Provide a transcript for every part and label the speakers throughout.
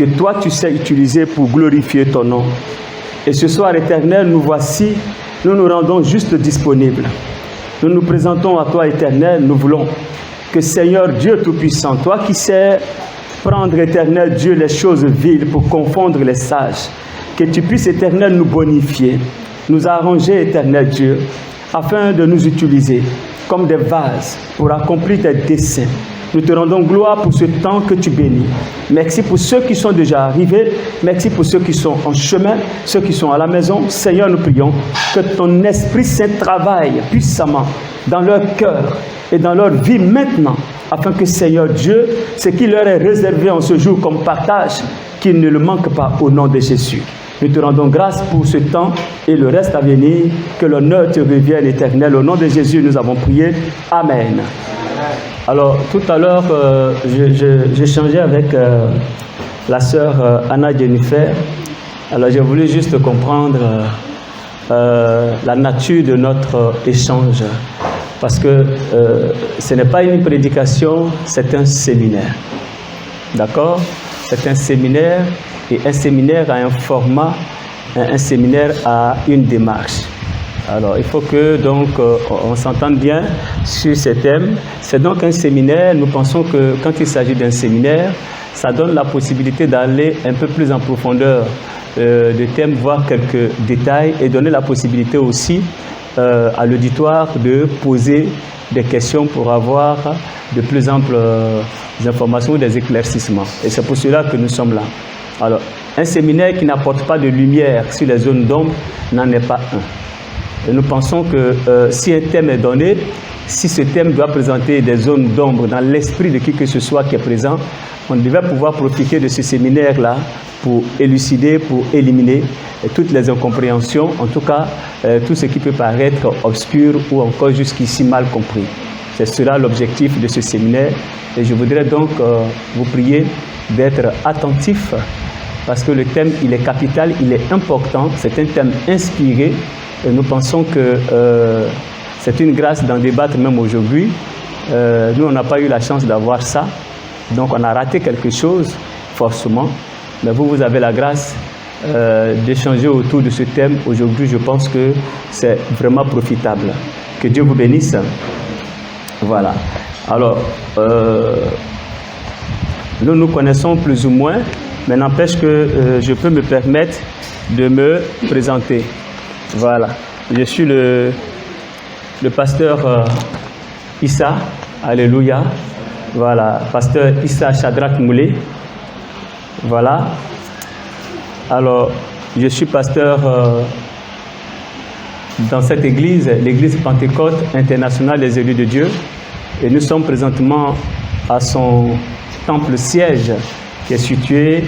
Speaker 1: que toi tu sais utiliser pour glorifier ton nom. Et ce soir, Éternel, nous voici, nous nous rendons juste disponibles. Nous nous présentons à toi, Éternel, nous voulons que Seigneur Dieu Tout-Puissant, toi qui sais prendre, Éternel Dieu, les choses viles pour confondre les sages, que tu puisses, Éternel, nous bonifier, nous arranger, Éternel Dieu, afin de nous utiliser comme des vases pour accomplir tes desseins. Nous te rendons gloire pour ce temps que tu bénis. Merci pour ceux qui sont déjà arrivés. Merci pour ceux qui sont en chemin, ceux qui sont à la maison. Seigneur, nous prions que ton Esprit Saint travaille puissamment dans leur cœur et dans leur vie maintenant, afin que, Seigneur Dieu, ce qui leur est réservé en ce jour comme partage, qu'il ne le manque pas au nom de Jésus. Nous te rendons grâce pour ce temps et le reste à venir. Que l'honneur te revienne, Éternel. Au nom de Jésus, nous avons prié. Amen. Alors, tout à l'heure, j'échangeais avec la sœur Anna Jennifer. Alors, j'ai voulu juste comprendre la nature de notre échange. Parce que ce n'est pas une prédication, c'est un séminaire. D'accord? C'est un séminaire. Et un séminaire a un format, un séminaire a une démarche. Alors, il faut que donc on s'entende bien sur ces thèmes. C'est donc un séminaire. Nous pensons que quand il s'agit d'un séminaire, ça donne la possibilité d'aller un peu plus en profondeur de thèmes, voir quelques détails et donner la possibilité aussi à l'auditoire de poser des questions pour avoir de plus amples informations ou des éclaircissements. Et c'est pour cela que nous sommes là. Alors, un séminaire qui n'apporte pas de lumière sur les zones d'ombre n'en est pas un. Et nous pensons que si un thème est donné, si ce thème doit présenter des zones d'ombre dans l'esprit de qui que ce soit qui est présent, on devait pouvoir profiter de ce séminaire-là pour élucider, pour éliminer toutes les incompréhensions, en tout cas tout ce qui peut paraître obscur ou encore jusqu'ici mal compris. C'est cela l'objectif de ce séminaire. Et je voudrais donc vous prier d'être attentif parce que le thème, il est capital, il est important. C'est un thème inspiré et nous pensons que c'est une grâce d'en débattre même aujourd'hui. Nous, on n'a pas eu la chance d'avoir ça. Donc, on a raté quelque chose, forcément. Mais vous avez la grâce d'échanger autour de ce thème. Aujourd'hui, je pense que c'est vraiment profitable. Que Dieu vous bénisse. Voilà. Alors, nous connaissons plus ou moins, mais n'empêche que je peux me permettre de me présenter. Voilà. Je suis le pasteur Issa. Alléluia. Voilà. Pasteur Issa Shadrach Moulé. Voilà. Alors, je suis pasteur dans cette église, l'église Pentecôte internationale des élus de Dieu. Et nous sommes présentement à son temple siège qui est situé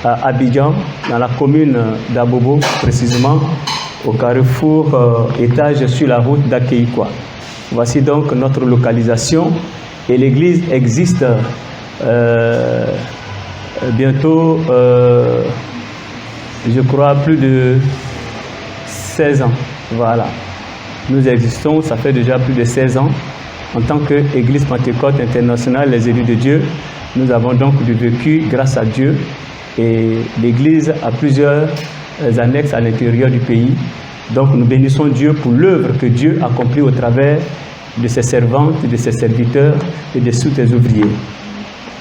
Speaker 1: à Abidjan, dans la commune d'Abobo, précisément au carrefour étage sur la route d'Akeikwa. Voici donc notre localisation et l'église existe bientôt, je crois, plus de 16 ans. Voilà. Nous existons, ça fait déjà plus de 16 ans. En tant qu'Église Pentecôte internationale, les élus de Dieu, nous avons donc du vécu grâce à Dieu. Et l'Église a plusieurs annexes à l'intérieur du pays. Donc nous bénissons Dieu pour l'œuvre que Dieu accomplit au travers de ses servantes, de ses serviteurs et de tous ses ouvriers.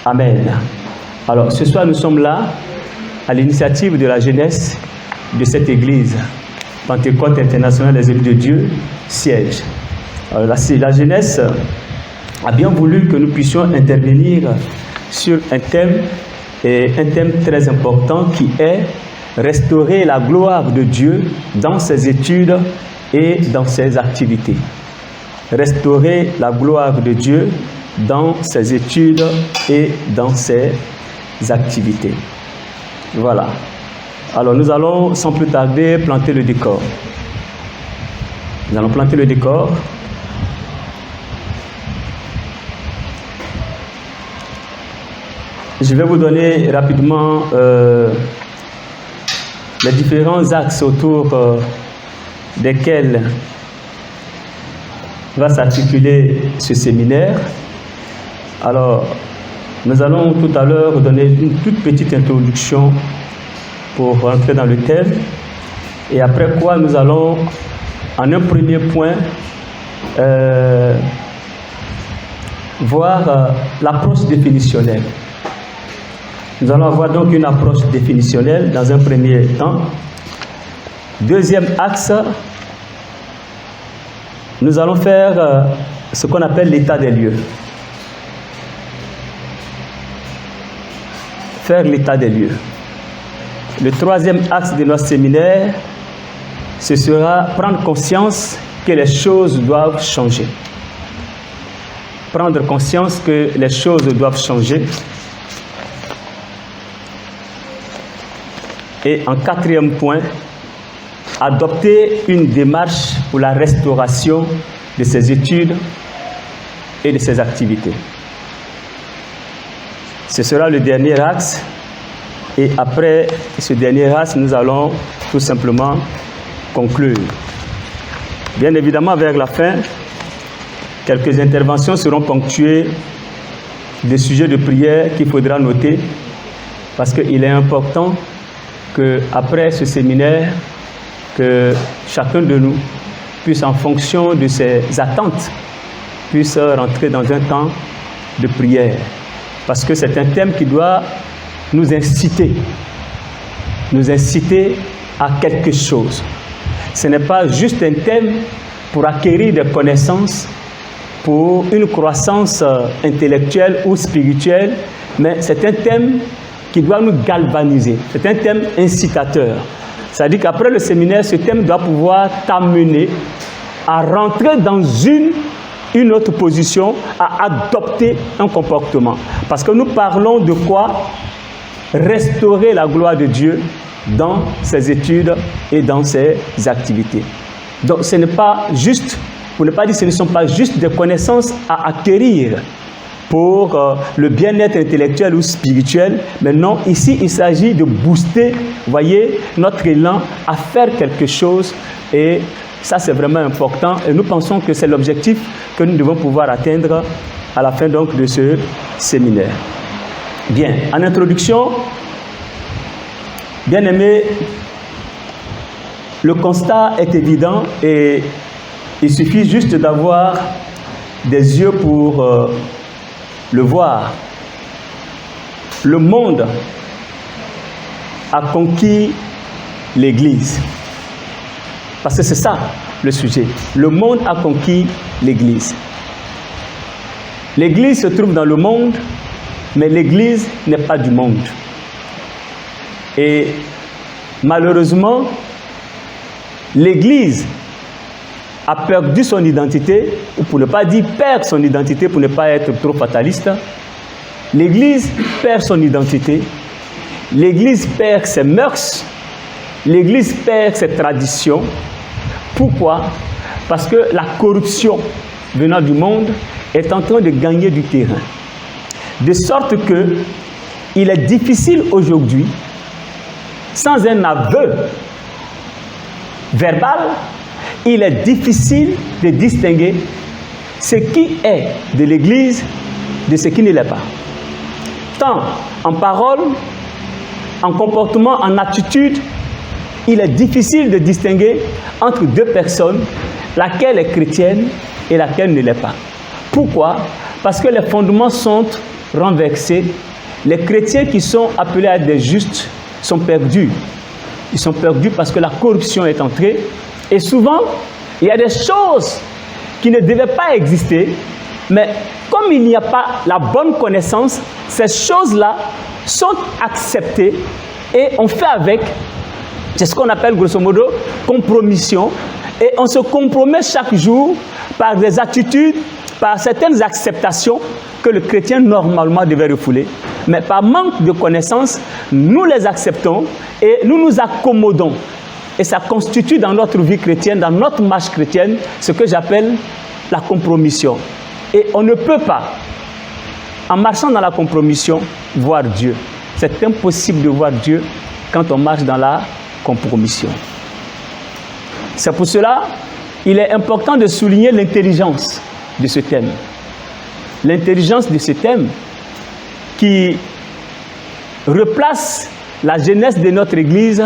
Speaker 1: Amen. Alors ce soir, nous sommes là à l'initiative de la jeunesse de cette Église Pentecôte internationale des élus de Dieu siège. Alors, la jeunesse a bien voulu que nous puissions intervenir sur un thème très important qui est restaurer la gloire de Dieu dans ses études et dans ses activités. Restaurer la gloire de Dieu dans ses études et dans ses activités. Voilà. Alors nous allons sans plus tarder planter le décor. Nous allons planter le décor. Je vais vous donner rapidement les différents axes autour desquels va s'articuler ce séminaire. Alors, Nous allons tout à l'heure donner une toute petite introduction pour rentrer dans le thème. Et après quoi, nous allons, en un premier point, voir l'approche définitionnelle. Nous allons avoir donc une approche définitionnelle dans un premier temps. Deuxième axe, nous allons faire ce qu'on appelle l'état des lieux. Faire l'état des lieux. Le troisième axe de notre séminaire, ce sera prendre conscience que les choses doivent changer. Prendre conscience que les choses doivent changer. Et en quatrième point, adopter une démarche pour la restauration de ses études et de ses activités. Ce sera le dernier axe. Et après ce dernier axe, nous allons tout simplement conclure. Bien évidemment, vers la fin, quelques interventions seront ponctuées des sujets de prière qu'il faudra noter, parce qu'il est important qu'après ce séminaire, que chacun de nous puisse, en fonction de ses attentes, puisse rentrer dans un temps de prière. Parce que c'est un thème qui doit nous inciter à quelque chose. Ce n'est pas juste un thème pour acquérir des connaissances, pour une croissance intellectuelle ou spirituelle, mais c'est un thème qui doit nous galvaniser. C'est un thème incitateur. C'est-à-dire qu'après le séminaire, ce thème doit pouvoir t'amener à rentrer dans une autre position, à adopter un comportement. Parce que nous parlons de quoi? Restaurer la gloire de Dieu dans ses études et dans ses activités. Donc ce n'est pas juste, pour ne pas dire que ce ne sont pas juste des connaissances à acquérir pour le bien-être intellectuel ou spirituel, mais non, ici il s'agit de booster, voyez, notre élan à faire quelque chose, et ça c'est vraiment important, et nous pensons que c'est l'objectif que nous devons pouvoir atteindre à la fin donc de ce séminaire. Bien, en introduction, bien aimé, le constat est évident et il suffit juste d'avoir des yeux pour le voir. Le monde a conquis l'Église. Parce que c'est ça le sujet. Le monde a conquis l'Église. L'Église se trouve dans le monde, mais l'Église n'est pas du monde. Et malheureusement, l'Église a perdu son identité, ou pour ne pas dire perd son identité, pour ne pas être trop fataliste. L'Église perd son identité, l'Église perd ses mœurs, l'Église perd ses traditions. Pourquoi? Parce que la corruption venant du monde est en train de gagner du terrain. De sorte que il est difficile aujourd'hui, sans un aveu verbal, il est difficile de distinguer ce qui est de l'Église de ce qui ne l'est pas. Tant en parole, en comportement, en attitude, il est difficile de distinguer entre deux personnes, laquelle est chrétienne et laquelle ne l'est pas. Pourquoi? Parce que les fondements sont renversés. Les chrétiens qui sont appelés à être des justes sont perdus. Ils sont perdus parce que la corruption est entrée. Et souvent, il y a des choses qui ne devaient pas exister, mais comme il n'y a pas la bonne connaissance, ces choses-là sont acceptées et on fait avec. C'est ce qu'on appelle grosso modo compromission. Et on se compromet chaque jour par des attitudes, par certaines acceptations que le chrétien normalement devait refouler. Mais par manque de connaissances, nous les acceptons et nous nous accommodons. Et ça constitue dans notre vie chrétienne, dans notre marche chrétienne, ce que j'appelle la compromission. Et on ne peut pas, en marchant dans la compromission, voir Dieu. C'est impossible de voir Dieu quand on marche dans la compromission. C'est pour cela qu'il est important de souligner l'intelligence de ce thème. L'intelligence de ce thème qui replace la jeunesse de notre Église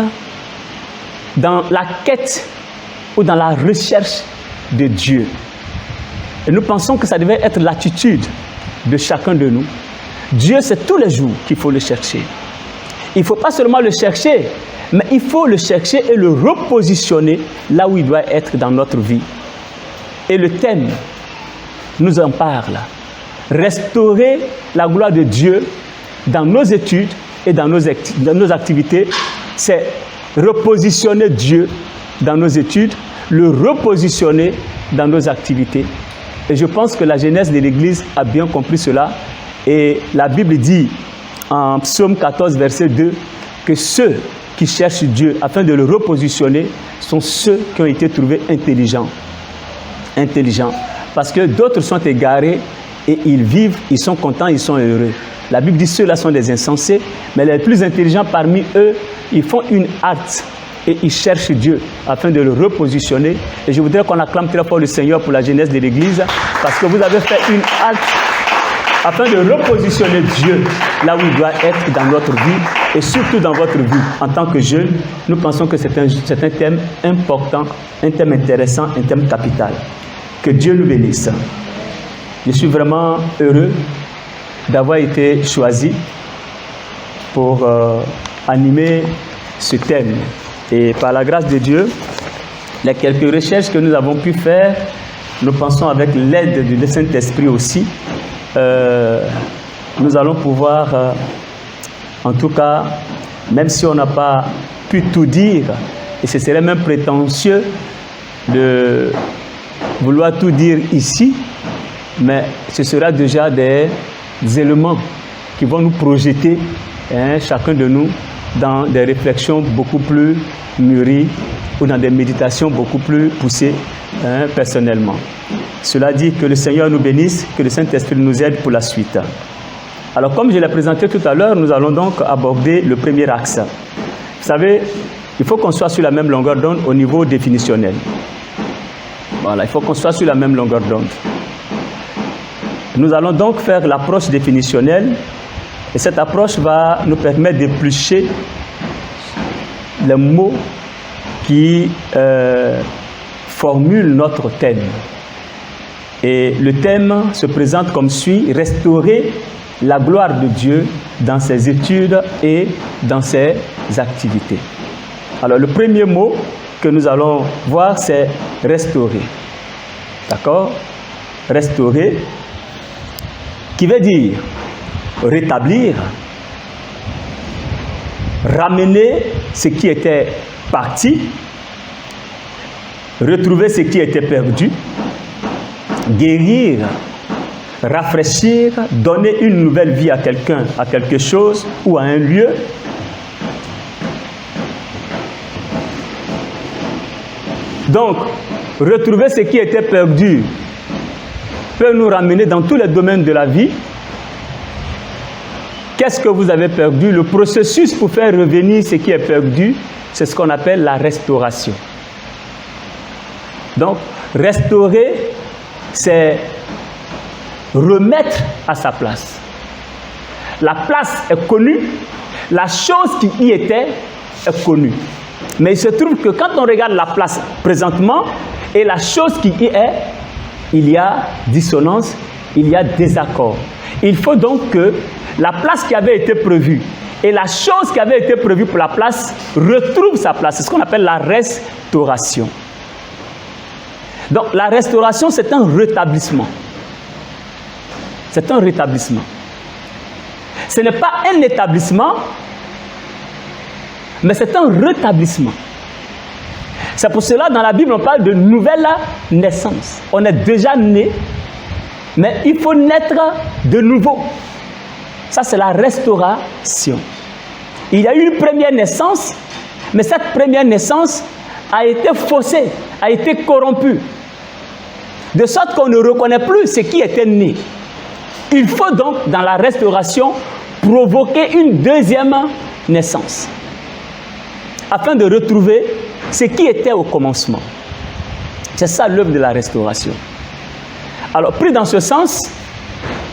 Speaker 1: dans la quête ou dans la recherche de Dieu. Et nous pensons que ça devait être l'attitude de chacun de nous. Dieu, c'est tous les jours qu'il faut le chercher. Il ne faut pas seulement le chercher, mais il faut le chercher et le repositionner là où il doit être dans notre vie. Et le thème nous en parle. Restaurer la gloire de Dieu dans nos études et dans nos activités, c'est repositionner Dieu dans nos études, le repositionner dans nos activités. Et je pense que la jeunesse de l'Église a bien compris cela. Et la Bible dit en Psaume 14, verset 2, que ceux qui cherchent Dieu afin de le repositionner sont ceux qui ont été trouvés intelligents. Intelligents. Parce que d'autres sont égarés et ils vivent, ils sont contents, ils sont heureux. La Bible dit ceux-là sont des insensés, mais les plus intelligents parmi eux, ils font une hâte et ils cherchent Dieu afin de le repositionner. Et je voudrais qu'on acclame très fort le Seigneur pour la jeunesse de l'Église, parce que vous avez fait une hâte afin de repositionner Dieu là où il doit être dans notre vie et surtout dans votre vie. En tant que jeunes, nous pensons que c'est un thème important, un thème intéressant, un thème capital. Que Dieu nous bénisse. Je suis vraiment heureux d'avoir été choisi pour animer ce thème. Et par la grâce de Dieu, les quelques recherches que nous avons pu faire, nous pensons avec l'aide du Saint-Esprit aussi, nous allons pouvoir, en tout cas, même si on n'a pas pu tout dire, et ce serait même prétentieux de vouloir tout dire ici, mais ce sera déjà des éléments qui vont nous projeter, chacun de nous, dans des réflexions beaucoup plus mûries ou dans des méditations beaucoup plus poussées personnellement. Cela dit, que le Seigneur nous bénisse, que le Saint-Esprit nous aide pour la suite. Alors, comme je l'ai présenté tout à l'heure, nous allons donc aborder le premier axe. Vous savez, il faut qu'on soit sur la même longueur d'onde au niveau définitionnel. Voilà, il faut qu'on soit sur la même longueur d'onde. Nous allons donc faire l'approche définitionnelle et cette approche va nous permettre d'éplucher les mots qui formulent notre thème. Et le thème se présente comme suit: restaurer la gloire de Dieu dans ses études et dans ses activités. Alors le premier mot que nous allons voir, c'est restaurer. D'accord? Restaurer, qui veut dire rétablir, ramener ce qui était parti, retrouver ce qui était perdu, guérir, rafraîchir, donner une nouvelle vie à quelqu'un, à quelque chose ou à un lieu. Donc, retrouver ce qui était perdu peut nous ramener dans tous les domaines de la vie. Qu'est-ce que vous avez perdu? Le processus pour faire revenir ce qui est perdu, c'est ce qu'on appelle la restauration. Donc, restaurer, c'est remettre à sa place. La place est connue, la chose qui y était est connue. Mais il se trouve que quand on regarde la place présentement et la chose qui y est, il y a dissonance, il y a désaccord. Il faut donc que la place qui avait été prévue et la chose qui avait été prévue pour la place retrouve sa place. C'est ce qu'on appelle la restauration. Donc la restauration, c'est un rétablissement. C'est un rétablissement. Ce n'est pas un établissement, mais c'est un rétablissement. C'est pour cela, dans la Bible, on parle de nouvelle naissance. On est déjà né, mais il faut naître de nouveau. Ça, c'est la restauration. Il y a eu une première naissance, mais cette première naissance a été faussée, a été corrompue. De sorte qu'on ne reconnaît plus ce qui était né. Il faut donc, dans la restauration, provoquer une deuxième naissance, afin de retrouver ce qui était au commencement. C'est ça l'œuvre de la restauration. Alors, pris dans ce sens,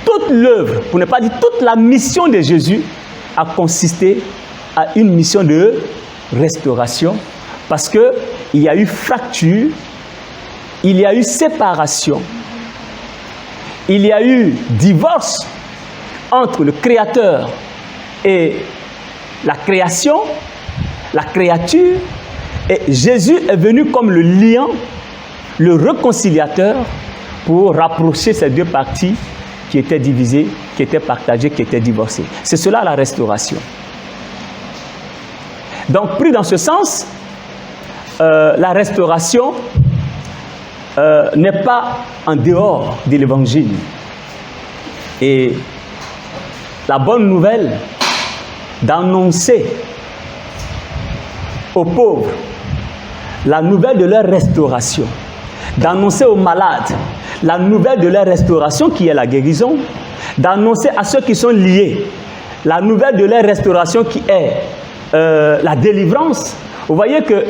Speaker 1: toutes l'œuvre, pour ne pas dire toute la mission de Jésus, a consisté à une mission de restauration, parce qu'il y a eu fracture, il y a eu séparation, il y a eu divorce entre le Créateur et la création, la créature, et Jésus est venu comme le liant, le réconciliateur, pour rapprocher ces deux parties qui étaient divisées, qui étaient partagées, qui étaient divorcées. C'est cela la restauration. Donc, pris dans ce sens, la restauration n'est pas en dehors de l'évangile. Et la bonne nouvelle d'annoncer aux pauvres la nouvelle de leur restauration, d'annoncer aux malades la nouvelle de leur restauration qui est la guérison, d'annoncer à ceux qui sont liés la nouvelle de leur restauration qui est la délivrance. Vous voyez que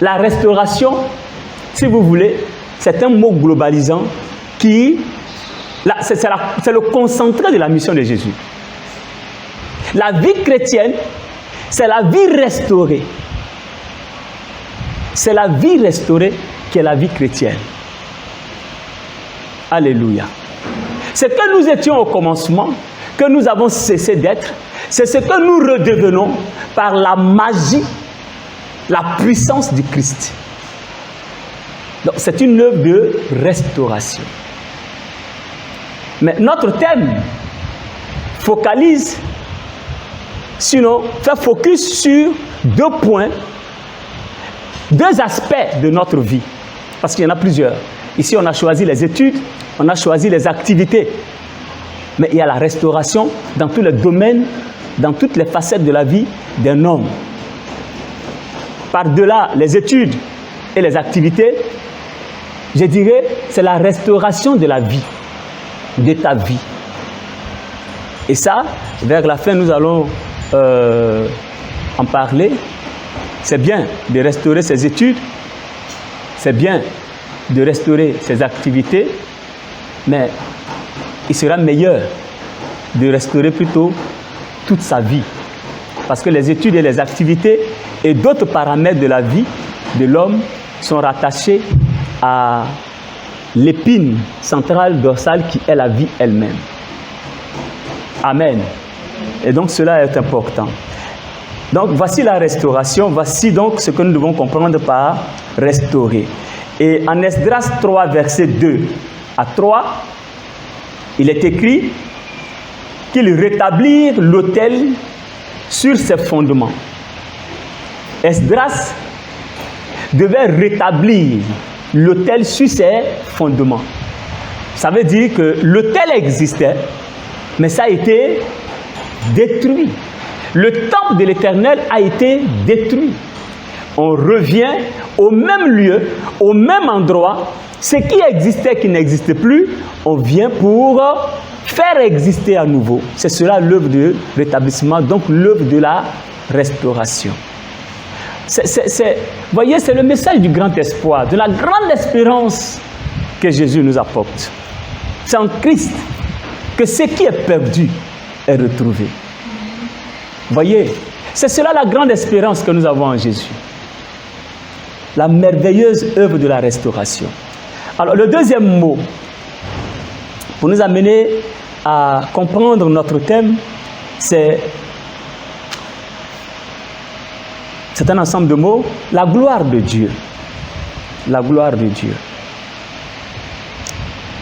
Speaker 1: la restauration, si vous voulez, c'est un mot globalisant qui, c'est le concentré de la mission de Jésus. La vie chrétienne, c'est la vie restaurée. C'est la vie restaurée qui est la vie chrétienne. Alléluia. Ce que nous étions au commencement, que nous avons cessé d'être, c'est ce que nous redevenons par la magie, la puissance du Christ. Donc, c'est une œuvre de restauration. Mais notre thème focalise, sinon, fait focus sur deux points, deux aspects de notre vie. Parce qu'il y en a plusieurs. Ici, on a choisi les études, on a choisi les activités. Mais il y a la restauration dans tous les domaines, dans toutes les facettes de la vie d'un homme. Par-delà les études et les activités, je dirais, c'est la restauration de la vie, de ta vie. Et ça, vers la fin, nous allons en parler. C'est bien de restaurer ses études, c'est bien de restaurer ses activités, mais il sera meilleur de restaurer plutôt toute sa vie. Parce que les études et les activités et d'autres paramètres de la vie de l'homme sont rattachés à l'épine centrale dorsale qui est la vie elle-même. Amen. Et donc cela est important. Donc voici la restauration, voici donc ce que nous devons comprendre par restaurer. Et en Esdras 3, verset 2 à 3, il est écrit qu'ils rétablirent l'autel sur ses fondements. Esdras devait rétablir l'autel sur ses fondements. Ça veut dire que l'autel existait, mais ça a été détruit. Le temple de l'Éternel a été détruit. On revient au même lieu, au même endroit. Ce qui existait, qui n'existait plus, on vient pour faire exister à nouveau. C'est cela l'œuvre de rétablissement, donc l'œuvre de la restauration. Voyez, c'est le message du grand espoir, de la grande espérance que Jésus nous apporte. C'est en Christ que ce qui est perdu est retrouvé. Voyez, c'est cela la grande espérance que nous avons en Jésus. La merveilleuse œuvre de la restauration. Alors, le deuxième mot, pour nous amener à comprendre notre thème, c'est un ensemble de mots, la gloire de Dieu. La gloire de Dieu.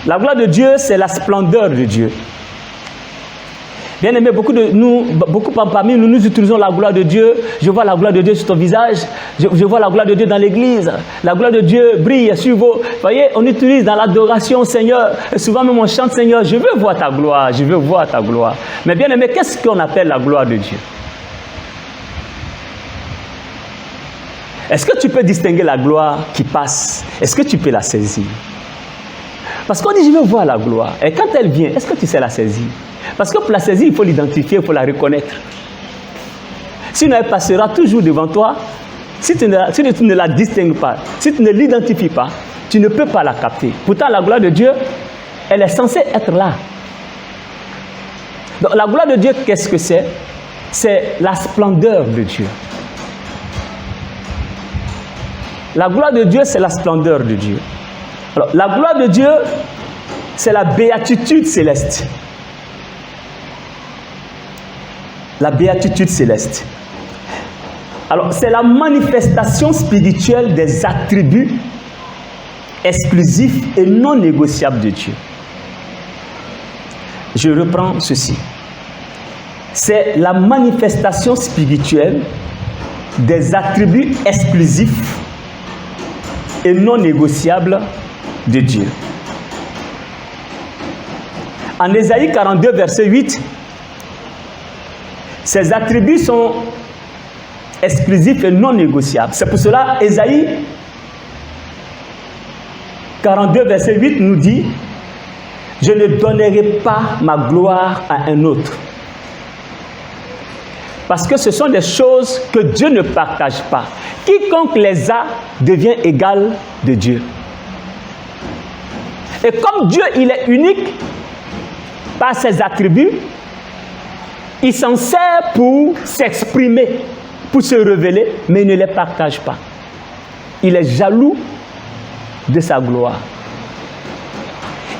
Speaker 1: La gloire de Dieu, c'est la splendeur de Dieu. Bien aimé, beaucoup parmi nous, nous utilisons la gloire de Dieu. Je vois la gloire de Dieu sur ton visage. Je vois la gloire de Dieu dans l'église. La gloire de Dieu brille sur vos... Vous voyez, on utilise dans l'adoration, Seigneur. Et souvent même on chante, Seigneur, je veux voir ta gloire, je veux voir ta gloire. Mais bien aimé, qu'est-ce qu'on appelle la gloire de Dieu? Est-ce que tu peux distinguer la gloire qui passe? Est-ce que tu peux la saisir? Parce qu'on dit, je veux voir la gloire. Et quand elle vient, est-ce que tu sais la saisir? Parce que pour la saisir, il faut l'identifier, il faut la reconnaître. Sinon, elle passera toujours devant toi. Si tu ne la distingues pas, si tu ne l'identifies pas, tu ne peux pas la capter. Pourtant, la gloire de Dieu, elle est censée être là. Donc, la gloire de Dieu, qu'est-ce que c'est? C'est la splendeur de Dieu. La gloire de Dieu, c'est la splendeur de Dieu. Alors, la gloire de Dieu, c'est la béatitude céleste. La béatitude céleste. Alors, c'est la manifestation spirituelle des attributs exclusifs et non négociables de Dieu. Je reprends ceci. C'est la manifestation spirituelle des attributs exclusifs et non négociables de Dieu. En Ésaïe 42, verset 8, ces attributs sont exclusifs et non négociables. C'est pour cela, Ésaïe 42, verset 8 nous dit: je ne donnerai pas ma gloire à un autre. Parce que ce sont des choses que Dieu ne partage pas. Quiconque les a devient égal de Dieu. Et comme Dieu, il est unique par ses attributs, il s'en sert pour s'exprimer, pour se révéler, mais il ne les partage pas. Il est jaloux de sa gloire.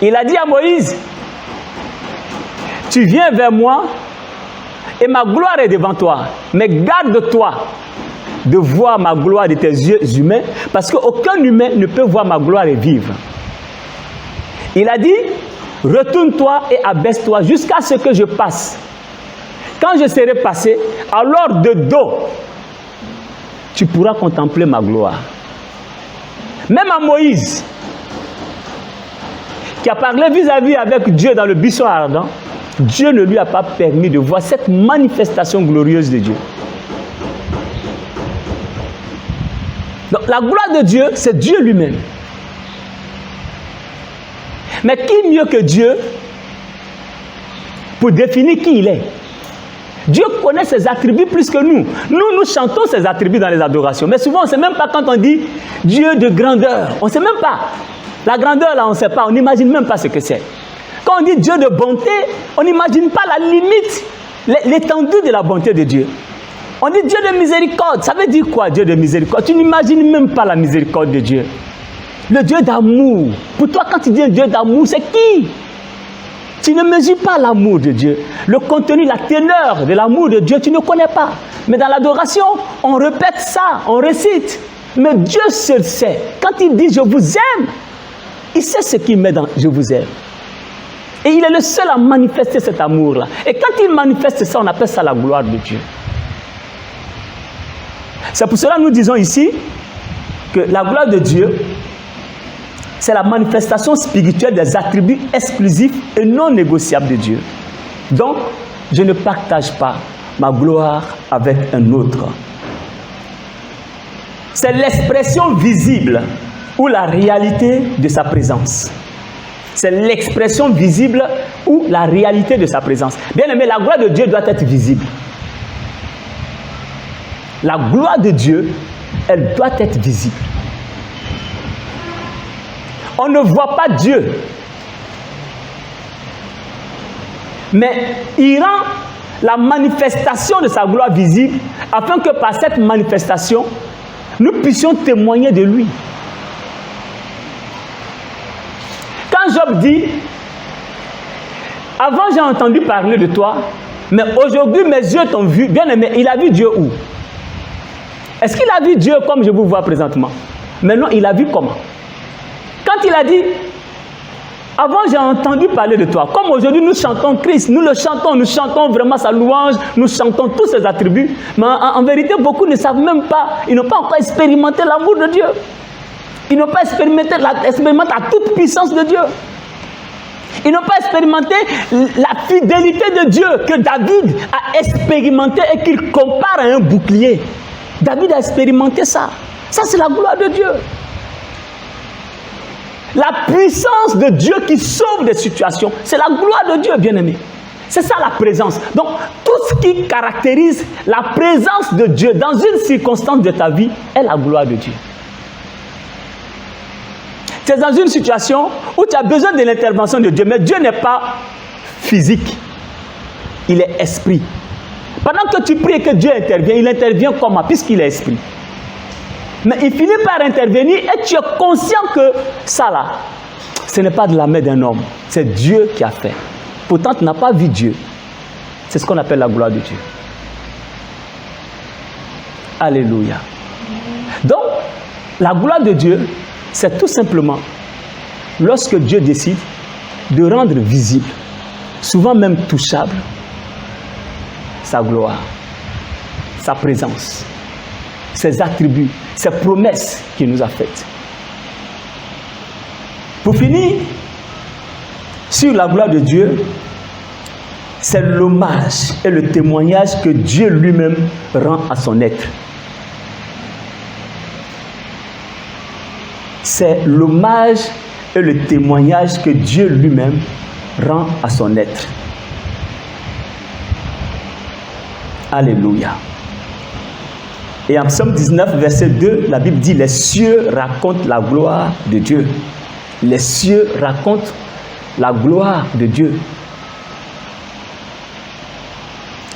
Speaker 1: Il a dit à Moïse: tu viens vers moi et ma gloire est devant toi, mais garde-toi de voir ma gloire de tes yeux humains, parce qu'aucun humain ne peut voir ma gloire et vivre. Il a dit: retourne-toi et abaisse-toi jusqu'à ce que je passe. Quand je serai passé, alors de dos, tu pourras contempler ma gloire. Même à Moïse, qui a parlé vis-à-vis avec Dieu dans le buisson ardent, Dieu ne lui a pas permis de voir cette manifestation glorieuse de Dieu. Donc la gloire de Dieu, c'est Dieu lui-même. Mais qui mieux que Dieu pour définir qui il est? Dieu connaît ses attributs plus que nous. Nous chantons ses attributs dans les adorations. Mais souvent, on ne sait même pas quand on dit Dieu de grandeur. On ne sait même pas. La grandeur, là, on ne sait pas. On n'imagine même pas ce que c'est. Quand on dit Dieu de bonté, on n'imagine pas la limite, l'étendue de la bonté de Dieu. On dit Dieu de miséricorde. Ça veut dire quoi, Dieu de miséricorde? Tu n'imagines même pas la miséricorde de Dieu. Le Dieu d'amour. Pour toi, quand tu dis un Dieu d'amour, c'est qui? Tu ne mesures pas l'amour de Dieu. Le contenu, la teneur de l'amour de Dieu, tu ne connais pas. Mais dans l'adoration, on répète ça, on récite. Mais Dieu seul sait. Quand il dit « je vous aime », il sait ce qu'il met dans « je vous aime ». Et il est le seul à manifester cet amour-là. Et quand il manifeste ça, on appelle ça la gloire de Dieu. C'est pour cela que nous disons ici que la gloire de Dieu, c'est la manifestation spirituelle des attributs exclusifs et non négociables de Dieu. Donc, je ne partage pas ma gloire avec un autre. C'est l'expression visible ou la réalité de sa présence. C'est l'expression visible ou la réalité de sa présence. Bien aimé, la gloire de Dieu doit être visible. La gloire de Dieu, elle doit être visible. On ne voit pas Dieu. Mais il rend la manifestation de sa gloire visible afin que par cette manifestation, nous puissions témoigner de lui. Quand Job dit, avant j'ai entendu parler de toi, mais aujourd'hui mes yeux t'ont vu, bien aimé, il a vu Dieu où? Est-ce qu'il a vu Dieu comme je vous vois présentement? Mais non, il a vu comment? Quand il a dit, avant j'ai entendu parler de toi, comme aujourd'hui nous chantons Christ, nous chantons vraiment sa louange, nous chantons tous ses attributs, mais en vérité beaucoup ne savent même pas, ils n'ont pas encore expérimenté l'amour de Dieu. Ils n'ont pas expérimenté la toute puissance de Dieu. Ils n'ont pas expérimenté la fidélité de Dieu que David a expérimenté et qu'il compare à un bouclier. David a expérimenté ça. Ça c'est la gloire de Dieu. La puissance de Dieu qui sauve des situations, c'est la gloire de Dieu, bien-aimé. C'est ça la présence. Donc, tout ce qui caractérise la présence de Dieu dans une circonstance de ta vie est la gloire de Dieu. Tu es dans une situation où tu as besoin de l'intervention de Dieu, mais Dieu n'est pas physique. il est esprit. Pendant que tu pries et que Dieu intervient, il intervient comment? Puisqu'il est esprit. Mais il finit par intervenir et tu es conscient que ça là, ce n'est pas de la main d'un homme, c'est Dieu qui a fait. Pourtant, tu n'as pas vu Dieu. C'est ce qu'on appelle la gloire de Dieu. Alléluia. Donc, la gloire de Dieu, c'est tout simplement lorsque Dieu décide de rendre visible, souvent même touchable, sa gloire, sa présence, ses attributs, ses promesses qu'il nous a faites. Pour finir, sur la gloire de Dieu, c'est l'hommage et le témoignage que Dieu lui-même rend à son être. C'est l'hommage et le témoignage que Dieu lui-même rend à son être. Alléluia. Et en Psaume 19, verset 2, la Bible dit, les cieux racontent la gloire de Dieu. Les cieux racontent la gloire de Dieu.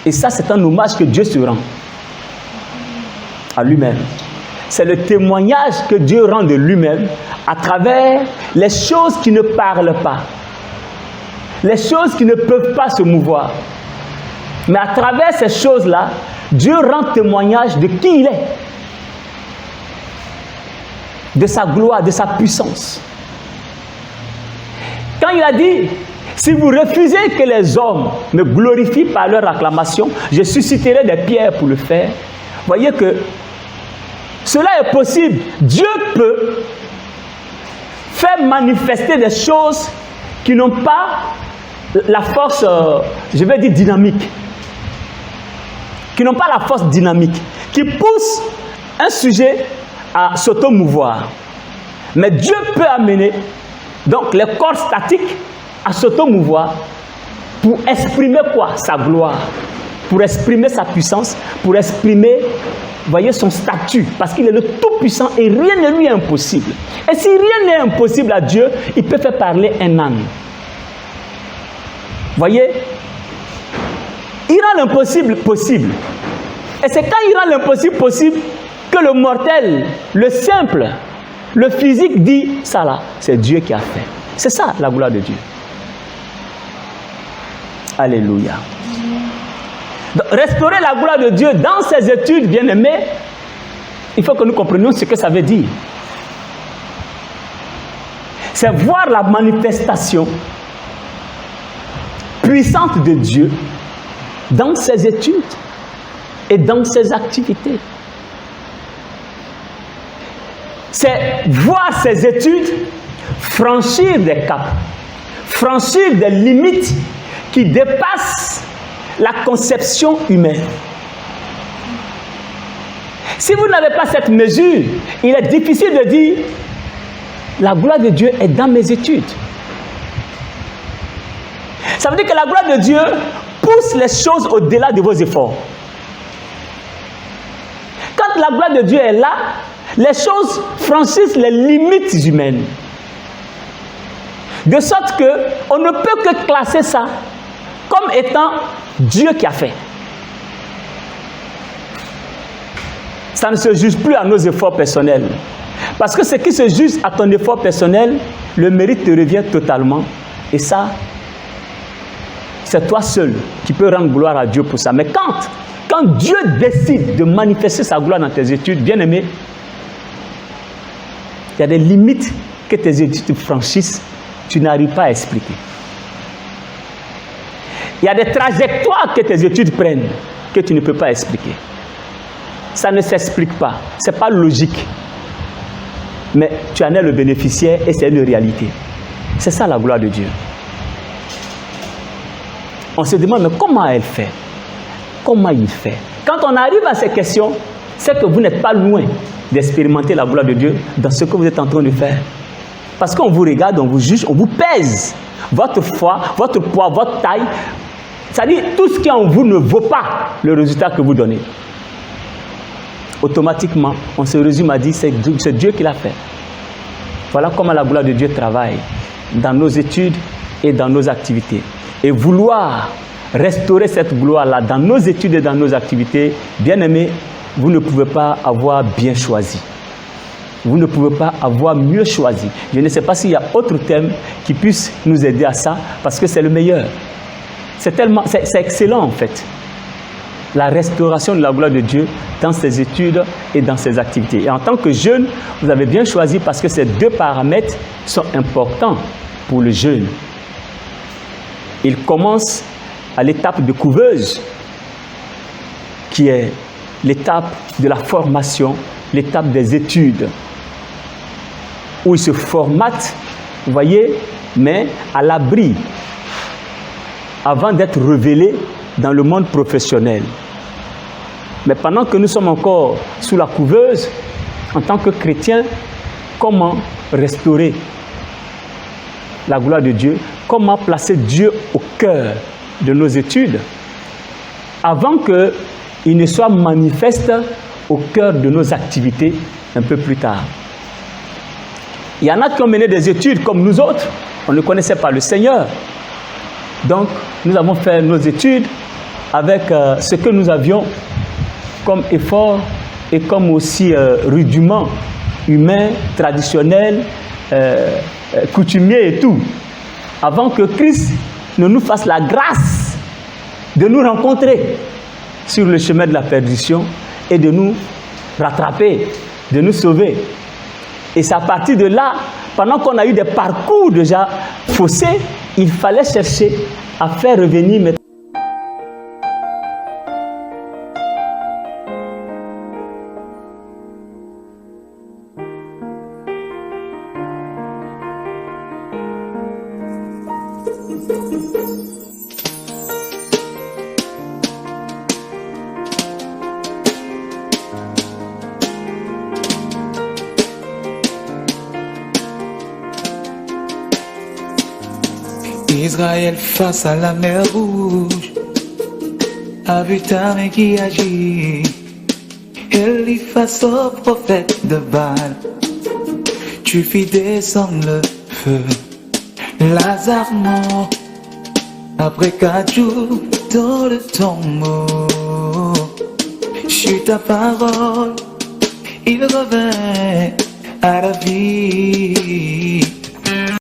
Speaker 1: Et ça, c'est un hommage que Dieu se rend à lui-même. C'est le témoignage que Dieu rend de lui-même à travers les choses qui ne parlent pas, les choses qui ne peuvent pas se mouvoir. Mais à travers ces choses-là, Dieu rend témoignage de qui il est, de sa gloire, de sa puissance. Quand il a dit, si vous refusez que les hommes me glorifient par leur acclamation, je susciterai des pierres pour le faire. Voyez que cela est possible. Dieu peut faire manifester des choses qui n'ont pas la force, je vais dire dynamique, qui n'ont pas la force dynamique, qui poussent un sujet à s'automouvoir. Mais Dieu peut amener donc les corps statiques à s'automouvoir pour exprimer quoi? Sa gloire, pour exprimer sa puissance, pour exprimer, voyez, son statut, parce qu'il est le Tout-Puissant et rien ne lui est impossible. Et si rien n'est impossible à Dieu, il peut faire parler un âne. Voyez, il rend l'impossible possible. Et c'est quand il rend l'impossible possible que le mortel, le simple, le physique dit, ça là, c'est Dieu qui a fait. C'est ça la gloire de Dieu. Alléluia. Donc, restaurer la gloire de Dieu dans ses études, bien-aimés, il faut que nous comprenions ce que ça veut dire. C'est voir la manifestation puissante de Dieu dans ses études et dans ses activités. C'est voir ses études franchir des caps, franchir des limites qui dépassent la conception humaine. Si vous n'avez pas cette mesure, il est difficile de dire la gloire de Dieu est dans mes études. Ça veut dire que la gloire de Dieu pousse les choses au-delà de vos efforts. Quand la gloire de Dieu est là, les choses franchissent les limites humaines. De sorte qu'on ne peut que classer ça comme étant Dieu qui a fait. Ça ne se juge plus à nos efforts personnels. Parce que ce qui se juge à ton effort personnel, le mérite te revient totalement. Et ça, c'est toi seul qui peux rendre gloire à Dieu pour ça. Mais quand Dieu décide de manifester sa gloire dans tes études, bien aimé, il y a des limites que tes études franchissent, tu n'arrives pas à expliquer. Il y a des trajectoires que tes études prennent que tu ne peux pas expliquer. Ça ne s'explique pas, ce n'est pas logique. Mais tu en es le bénéficiaire et c'est une réalité. C'est ça la gloire de Dieu. On se demande, mais comment elle fait? Comment il fait? Quand on arrive à ces questions, c'est que vous n'êtes pas loin d'expérimenter la gloire de Dieu dans ce que vous êtes en train de faire. Parce qu'on vous regarde, on vous juge, on vous pèse. Votre foi, votre poids, votre taille, c'est-à-dire tout ce qui est en vous ne vaut pas le résultat que vous donnez. Automatiquement, on se résume à dire c'est Dieu qui l'a fait. Voilà comment la gloire de Dieu travaille dans nos études et dans nos activités. Et vouloir restaurer cette gloire-là dans nos études et dans nos activités, bien-aimés, vous ne pouvez pas avoir bien choisi. Vous ne pouvez pas avoir mieux choisi. Je ne sais pas s'il y a autre thème qui puisse nous aider à ça, parce que c'est le meilleur. C'est excellent en fait. La restauration de la gloire de Dieu dans ses études et dans ses activités. Et en tant que jeune, vous avez bien choisi parce que ces deux paramètres sont importants pour le jeune. Il commence à l'étape de couveuse, qui est l'étape de la formation, l'étape des études, où il se formate, vous voyez, mais à l'abri, avant d'être révélé dans le monde professionnel. Mais pendant que nous sommes encore sous la couveuse, en tant que chrétiens, comment restaurer la gloire de Dieu? Comment placer Dieu au cœur de nos études avant qu'il ne soit manifeste au cœur de nos activités un peu plus tard? Il y en a qui ont mené des études comme nous autres, on ne connaissait pas le Seigneur. Donc, nous avons fait nos études avec ce que nous avions comme effort et comme aussi rudiment humain, traditionnel, coutumier et tout. Avant que Christ ne nous fasse la grâce de nous rencontrer sur le chemin de la perdition et de nous rattraper, de nous sauver. Et c'est à partir de là, pendant qu'on a eu des parcours déjà faussés, il fallait chercher à faire revenir mes
Speaker 2: Israël face à la mer Rouge a vu ta main qui agit. Elle y face au prophète de Baal. Tu fis descendre le feu. Lazare mort après 4 jours dans le tombeau. Sur ta parole, il revint à la vie.